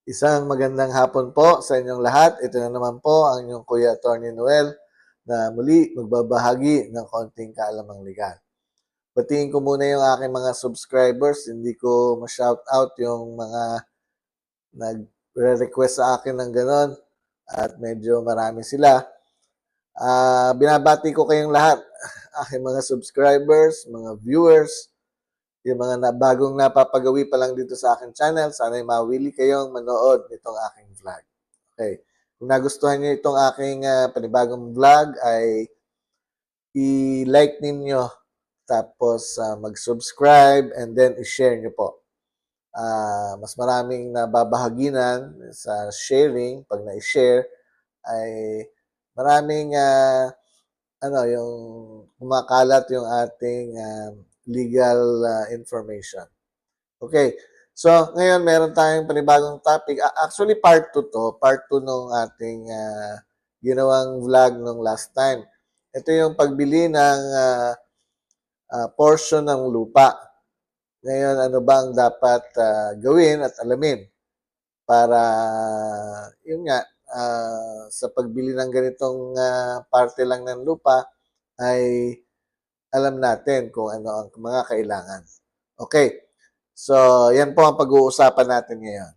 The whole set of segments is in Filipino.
Isang magandang hapon po sa inyong lahat. Ito na naman po ang inyong Kuya Attorney Noel na muli magbabahagi ng konting kaalamang legal. Batiin ko muna yung aking mga subscribers. Hindi ko ma-shout out yung mga nagre-request sa akin ng ganon at medyo marami sila. Binabati ko kayong lahat, aking mga subscribers, mga viewers, yung mga bagong napapagawi pa lang dito sa aking channel. Sana'y mawili kayong manood nitong aking vlog. Okay. Kung nagustuhan niyo itong aking panibagong vlog ay i-like ninyo tapos mag-subscribe and then i-share niyo po. Mas maraming nababahaginan sa sharing pag na-share ay maraming yung kumakalat yung ating legal information. Okay. So, ngayon meron tayong panibagong topic. Actually, part 2 to. Part 2 nung ating ginawang vlog nung last time. Ito yung pagbili ng portion ng lupa. Ngayon, ano ba ang dapat gawin at alamin para, yun nga, sa pagbili ng ganitong parte lang ng lupa ay alam natin kung ano ang mga kailangan. Okay. So, yan po ang pag-uusapan natin ngayon.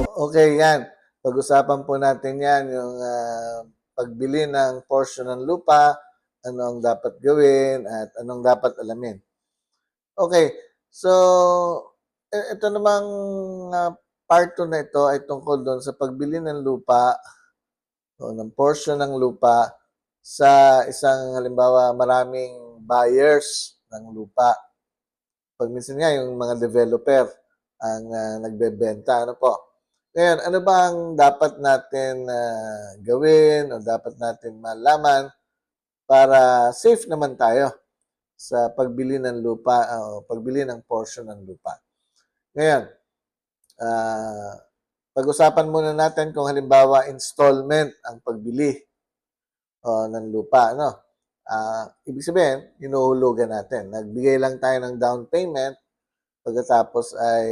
Okay, yan. Pag-usapan po natin yan, yung pagbili ng portion ng lupa, ano ang dapat gawin, at anong dapat alamin. Okay, so ito namang part 2 na ito ay tungkol doon sa pagbili ng lupa o ng portion ng lupa sa isang halimbawa maraming buyers ng lupa. Pag minsan nga yung mga developer ang nagbebenta, ano po. Ngayon, ano ba ang dapat natin gawin o dapat natin malaman para safe naman tayo sa pagbili ng lupa o pagbili ng portion ng lupa. Ngayon, pag-usapan muna natin kung halimbawa installment ang pagbili ng lupa. Ano? Ibig sabihin, inuhulugan natin. Nagbigay lang tayo ng down payment, pagkatapos ay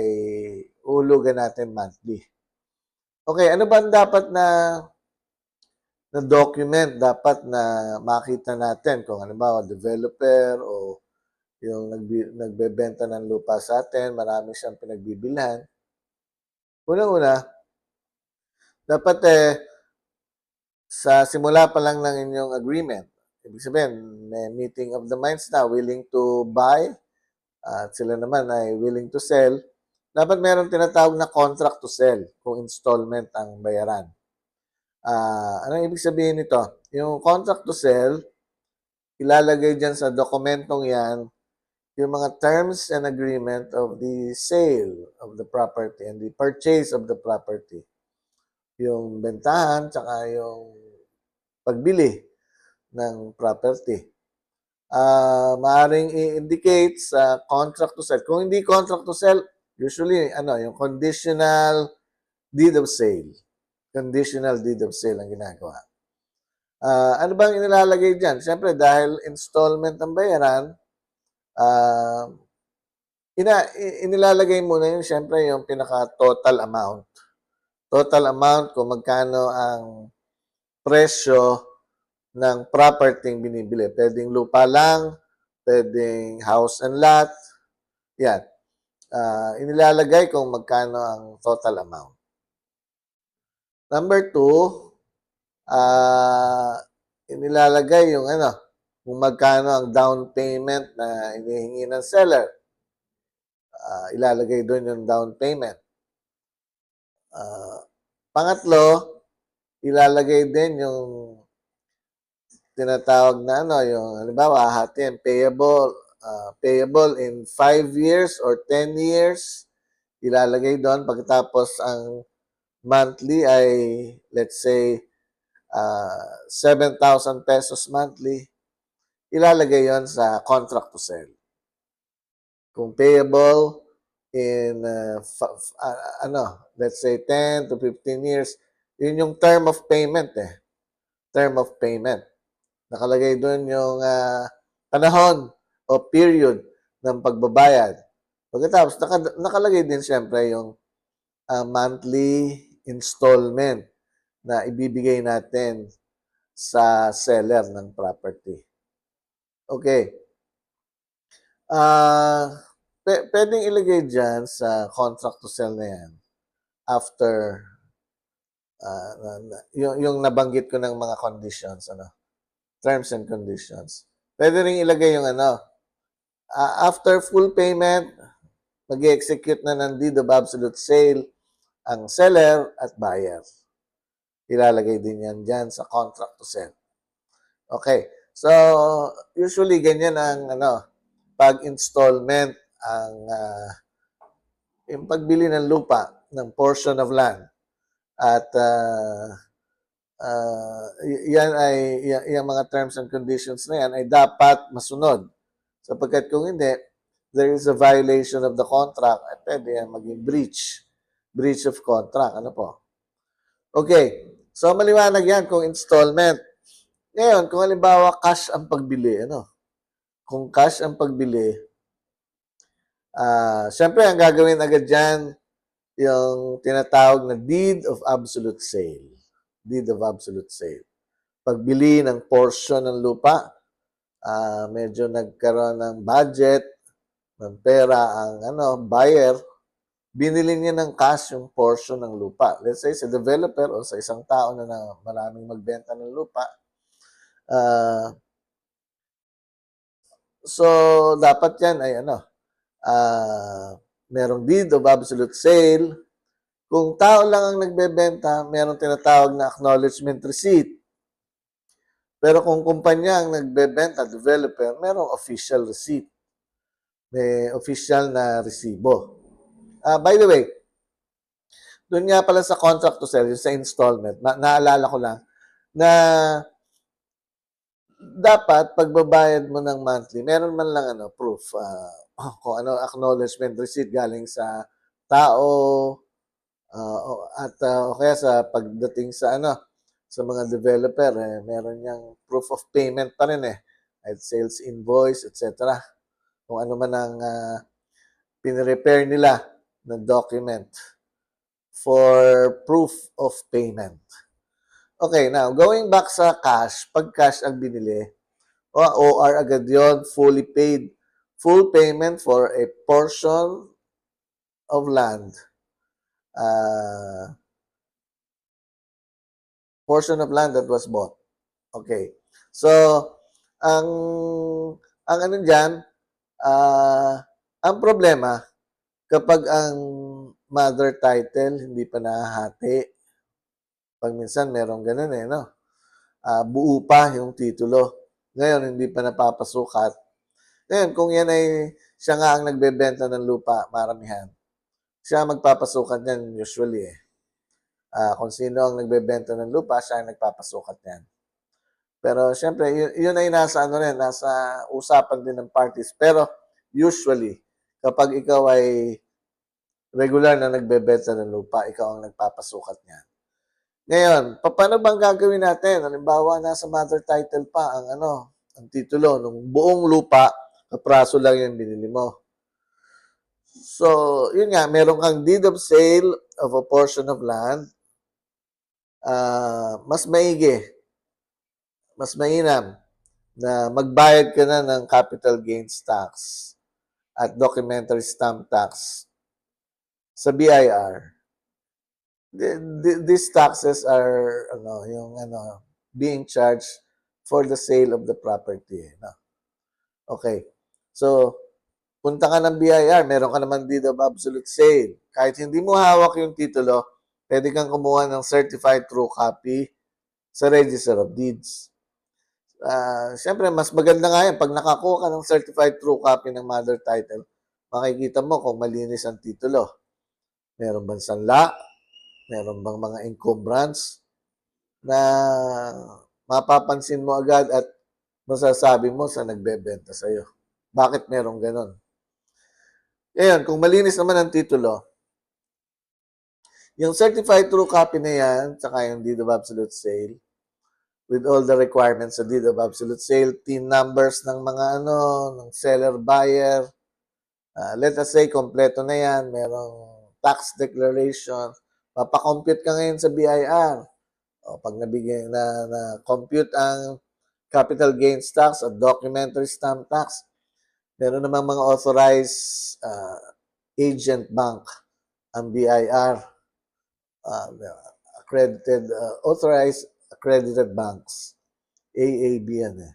uhulugan natin monthly. Okay, ano ba ang dapat na document dapat na makita natin kung halimbawa developer o yung nagbebenta ng lupa sa atin, marami siyang pinagbibilhan. Unang-una, dapat sa simula pa lang ng inyong agreement, ibig sabihin, may meeting of the minds na willing to buy at sila naman ay willing to sell, dapat meron tinatawag na contract to sell kung installment ang bayaran. Anong ibig sabihin nito? Yung contract to sell, ilalagay dyan sa dokumentong yan yung mga terms and agreement of the sale of the property and the purchase of the property. Yung bentahan, tsaka yung pagbili ng property. Maaring i-indicate sa contract to sell. Kung hindi contract to sell, usually, yung conditional deed of sale. Conditional deed of sale ang ginagawa. Ano bang inilalagay dyan? Siyempre, dahil installment ang bayaran, inilalagay muna yun, siyempre, yung pinaka-total amount. Total amount kung magkano ang presyo ng property binibili. Pwedeng lupa lang, pwedeng house and lot. Yan. Inilalagay kung magkano ang total amount. Number 2, inilalagay yung kung magkano ang down payment na inihingi ng seller. Ilalagay doon yung down payment. Pangatlo, ilalagay din yung tinatawag na yung halimbawa, hahatiin, payable in 5 years or 10 years. Ilalagay doon pagkatapos ang monthly ay, let's say, 7,000 pesos monthly. Ilalagay yon sa contract to sell. Kung payable in, let's say, 10 to 15 years, Yun yung term of payment eh. Term of payment. Nakalagay doon yung panahon o period ng pagbabayad. Pagkatapos, nakalagay din siyempre yung monthly installment na ibibigay natin sa seller ng property. Okay. Pwedeng ilagay dyan sa contract to sell na yan after yung nabanggit ko ng mga conditions, terms and conditions. Pwede rin ilagay yung after full payment, mag-execute na ng deed of absolute sale ang seller at buyer. Ilalagay din yan dyan sa contract to sell. Okay. So, usually ganyan ang pag-installment ang yung pagbili ng lupa, ng portion of land. At yung mga terms and conditions na yan ay dapat masunod. Sapagkat kung hindi, there is a violation of the contract at pwede yan maging breach. Breach of contract. Ano po? Okay. So, maliwanag yan kung installment. Ngayon, kung halimbawa cash ang pagbili, Kung cash ang pagbili, syempre ang gagawin agad dyan, yung tinatawag na deed of absolute sale. Deed of absolute sale. Pagbili ng portion ng lupa, medyo nagkaroon ng budget, ng pera ang buyer, binili niya ng cash yung portion ng lupa. Let's say sa developer o sa isang tao na maraming magbenta ng lupa, so dapat yan ay merong deed of absolute sale. Kung tao lang ang nagbebenta, merong tinatawag na acknowledgement receipt. Pero kung kumpanya ang nagbebenta, developer, merong official receipt. May official na resibo. By the way, doon nga pala sa contract to sell, sa installment, naalala ko lang, na dapat pagbabayad mo ng monthly, meron man lang proof, kung acknowledgement receipt galing sa tao, at o kaya sa pagdating sa sa mga developer, meron yang proof of payment pa rin at sales invoice, etc. Kung ano man ang pinrepair nila na document for proof of payment. Okay, now, going back sa cash, pag cash ang binili, OR agad yun, fully paid, full payment for a portion of land. Portion of land that was bought. Okay. So, ang ano dyan, ang problema, kapag ang mother title hindi pa nahahati, pag minsan merong ganun buo pa yung titulo. Ngayon, hindi pa napapasukat. Ngayon, kung yan ay siya nga ang nagbebenta ng lupa, maramihan, siya magpapasukat yan usually kung sino ang nagbebenta ng lupa, siya ang nagpapasukat yan. Pero syempre, yun ay nasa nasa usapan din ng parties. Pero usually, kapag ikaw ay regular na nagbebenta ng lupa, ikaw ang nagpapasukat niyan. Ngayon, paano bang gagawin natin? Halimbawa, nasa mother title pa ang ang titulo ng buong lupa, kapraso lang yung binili mo. So, yun nga, meron kang deed of sale of a portion of land. Mas maigi, mas mainam na magbayad ka na ng capital gains tax at documentary stamp tax sa BIR. These taxes are being charged for the sale of the property. Okay. So, punta ka ng BIR, meron ka naman deed of absolute sale. Kahit hindi mo hawak yung titulo, pwede kang kumuha ng certified true copy sa Register of Deeds. Siyempre, mas maganda nga yan. Pag nakakuha ka ng certified true copy ng mother title, makikita mo kung malinis ang titulo. Meron bang sanla? Meron bang mga encumbrance na mapapansin mo agad at masasabi mo sa nagbebenta sa'yo? Bakit meron ganon? Ngayon, kung malinis naman ang titulo, Yung certified true copy na yan, tsaka yung deed of absolute sale, with all the requirements sa deed of absolute sale, TIN numbers ng mga ng seller, buyer, let us say, kompleto na yan, merong tax declaration, papakompute ka ngayon sa BIR. O, pag nabigay na compute ang capital gains tax at documentary stamp tax, meron namang mga authorized agent bank ang BIR, accredited, authorized accredited banks. AAB yan eh.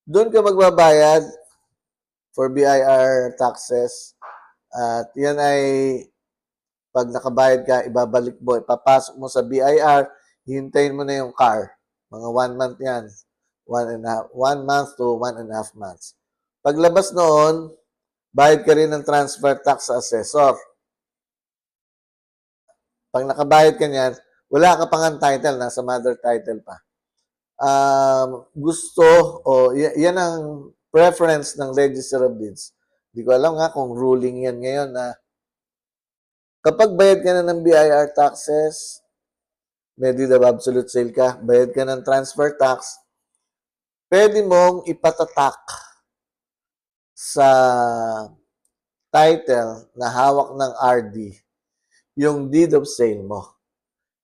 Doon ka magbabayad for BIR taxes. At yan ay pag nakabayad ka, ibabalik mo, ipapasok mo sa BIR, hihintayin mo na yung car. Mga 1 month yan. 1 month to 1.5 months. Paglabas noon, bayad ka rin ng transfer tax sa assessor. Pag nakabayad ka niyan, wala ka pang title, nasa mother title pa. Yan ang preference ng Register of Deeds. Hindi ko alam nga kung ruling yan ngayon na kapag bayad ka na ng BIR taxes, may deed of absolute sale ka, bayad ka ng transfer tax, pwede mong ipatatak sa title na hawak ng RD yung deed of sale mo.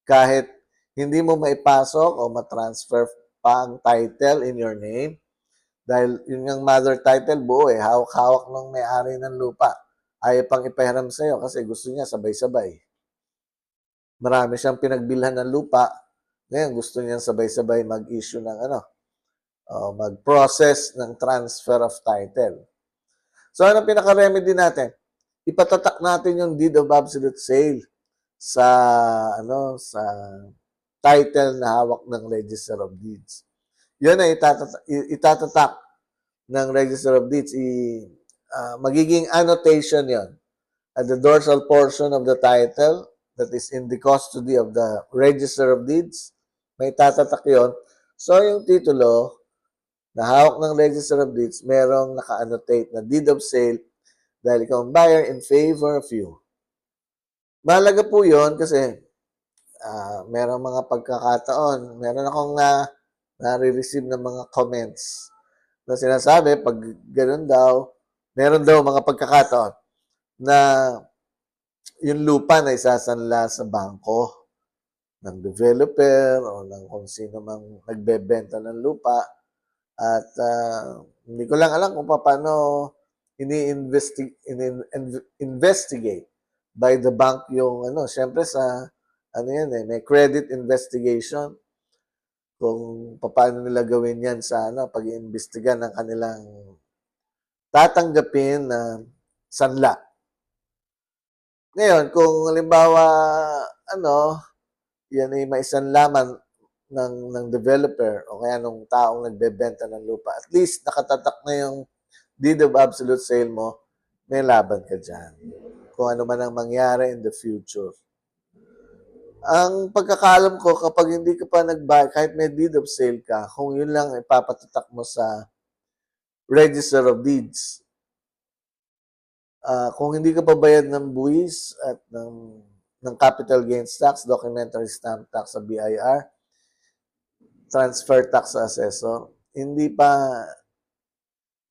Kahit hindi mo maipasok o matransfer pa ang title in your name, dahil yun yung mother title buo eh, hawak-hawak ng may-ari ng lupa. Ayaw pang ipahiram sa'yo kasi gusto niya sabay-sabay. Marami siyang pinagbilhan ng lupa, ngayon gusto niya sabay-sabay mag-issue ng mag-process ng transfer of title. So, ano pinaka-remedy natin? Ipatatak natin yung deed of absolute sale sa title na hawak ng Register of Deeds. Yun ay itatatak ng Register of Deeds. Magiging annotation yon at the dorsal portion of the title that is in the custody of the Register of Deeds. May tatatak yon. So, yung titulo na hawak ng Register of Deeds, merong naka-annotate na deed of sale dahil ikaw ang buyer in favor of you. Mahalaga po yon kasi merong mga pagkakataon, meron akong nare-receive ng mga comments na sinasabi, pag ganun daw, meron daw mga pagkakataon na yung lupa na isasanla sa bangko ng developer o ng kung sino mang nagbebenta ng lupa at hindi ko lang alam kung paano ini-investigate by the bank yung syempre sa may credit investigation kung paano nila gawin yan sa pag-iimbestiga ng kanilang tatanggapin na sanla. Ngayon, kung halimbawa yan ay maisanlaman ng developer o kaya nung taong nagbebenta ng lupa, at least nakatatak na yung deed of absolute sale mo, may laban ka dyan. Kung ano man ang mangyari in the future. Ang pagkakalam ko, kapag hindi ka pa nagbayad, kahit may deed of sale ka, kung yun lang ipapatatak mo sa Register of Deeds, kung hindi ka pa bayad ng buwis at ng capital gains tax, documentary stamp tax sa BIR, transfer tax sa assessor, hindi pa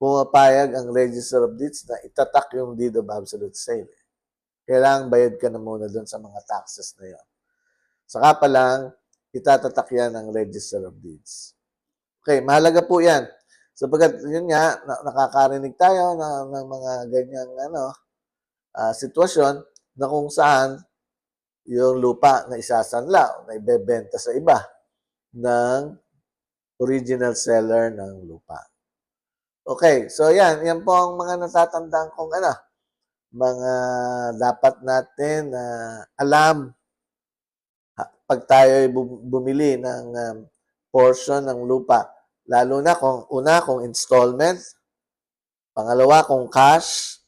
pumapayag ang Register of Deeds na itatak yung deed of absolute sale. Kailangan bayad ka na muna doon sa mga taxes na yun. Saka pa lang, itatatak yan ng Register of Deeds. Okay, mahalaga po yan. Sapagkat yun nga, nakakarinig tayo ng mga ganyang sitwasyon na kung saan yung lupa na isasanla o na ibebenta sa iba ng original seller ng lupa. Okay, so yan po ang mga natatandaan kong mga dapat natin alam pag tayo bumili ng portion ng lupa. Lalo na kung installment, pangalawa kung cash,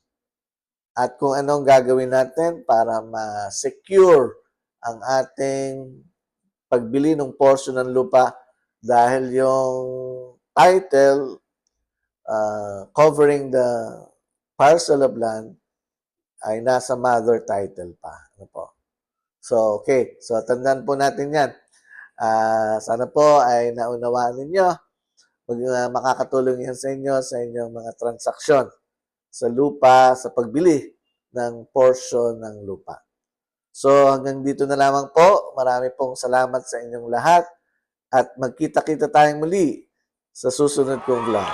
at kung anong gagawin natin para ma-secure ang ating pagbili ng portion ng lupa dahil yung title covering the parcel of land ay nasa mother title pa. Ano po. So, okay. So, tandaan po natin yan. Sana po ay naunawaan ninyo. Makakatulong yan sa inyo sa inyong mga transaksyon sa lupa, sa pagbili ng portion ng lupa. So, hanggang dito na lamang po. Marami pong salamat sa inyong lahat at magkita-kita tayong muli sa susunod kong vlog.